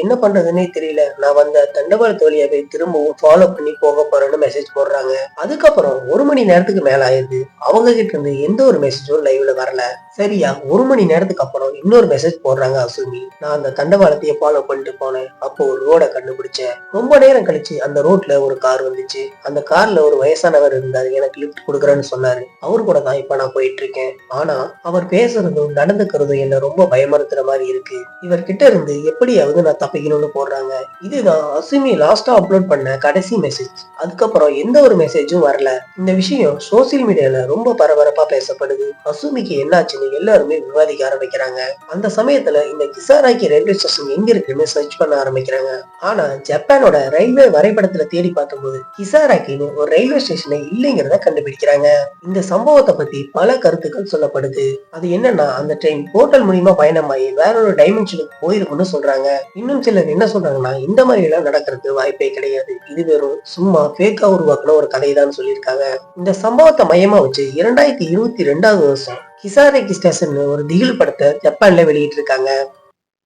என்ன பண்றதுன்னே தெரியல. நான் வந்த தண்டவாளத்து வழியாவே திரும்பவும் ஃபாலோ பண்ணி போக போறேன்னு மெசேஜ் போடுறாங்க. அதுக்கப்புறம் 1 மணி நேரத்துக்கு மேல ஆயிருது. அவங்க கிட்ட இருந்து எந்த ஒரு மெசேஜும் லைவ்ல வரல. சரியா 1 மணி நேரத்துக்கு அப்புறம் இன்னொரு மெசேஜ் போடுறாங்க அசுமி. நான் அந்த தண்டவாளத்தையே ஃபாலோ பண்ணிட்டு போனேன். அப்போ ஒரு ரோட கண்டுபிடிச்சேன். ரொம்ப நேரம் கழிச்சு அந்த ரோட்ல ஒரு கார் வந்துச்சு. அந்த கார்ல ஒரு வயசானவர் இருந்தாரு. எனக்கு லிஃப்ட் கொடுக்குறேன்னு சொன்னாரு. அவரு கூட தான் இப்ப நான் போயிட்டு இருக்கேன். ஆனா அவர் பேசுறதும் நடந்துக்கிறதும் என்ன ரொம்ப பயமுறுத்துற மாதிரி இருக்கு. இவர்கிட்ட இருந்து எப்படியாவது நான் தப்பிக்கணும்னு போடுறாங்க. இதுதான் அசுமி லாஸ்டா அப்லோட் பண்ண கடைசி மெசேஜ். அதுக்கப்புறம் எந்த ஒரு மெசேஜும் வரல. இந்த விஷயம் சோசியல் மீடியால ரொம்ப பரபரப்பா பேசப்படுது. அசுமிக்கு என்னாச்சுன்னு எல்லாருமே விவாதிக்க ஆரம்பிக்கிறாங்க. அந்த சமயத்துல இந்த கிசாராக்கி ரயில்வே ஸ்டேஷன் எங்க இருக்குன்னு சர்ச் பண்ண ஆரம்பிக்கிறாங்க. ஆனா ஜப்பானோட ரயில்வே வரைபடத்துல தேடி பார்க்கும்போது கிசாராக்கின்னு ஒரு ரயில்வே ஸ்டேஷனை இல்லைங்கிறத கண்டுபிடிக்கிறாங்க. இந்த சம்பவத்தை பத்தி பல கருத்துக்கள் சொல்லப்படுது. அது என்னன்னா அந்த ட்ரெயின் போர்ட்டல் மூலியமா பயணமாயி வேற ஒரு டைமென்ஷனுக்கு போயிருக்குன்னு சொல்றாங்க. இன்னும் சிலர் என்ன சொல்றாங்கன்னா இந்த மாதிரி எல்லாம் நடக்கிறதுக்கு வாய்ப்பே கிடையாது. இது வெறும் சும்மா ஃபேக்கா உருவாக்குன ஒரு கதைதான் சொல்லியிருக்காங்க. இந்த சம்பவத்தை மையமா வச்சு 2022 வருஷம் கிசாரேக்கி ஸ்டேஷன் ஒரு திகில் படத்தை ஜப்பான்ல வெளியிட்டு இருக்காங்க.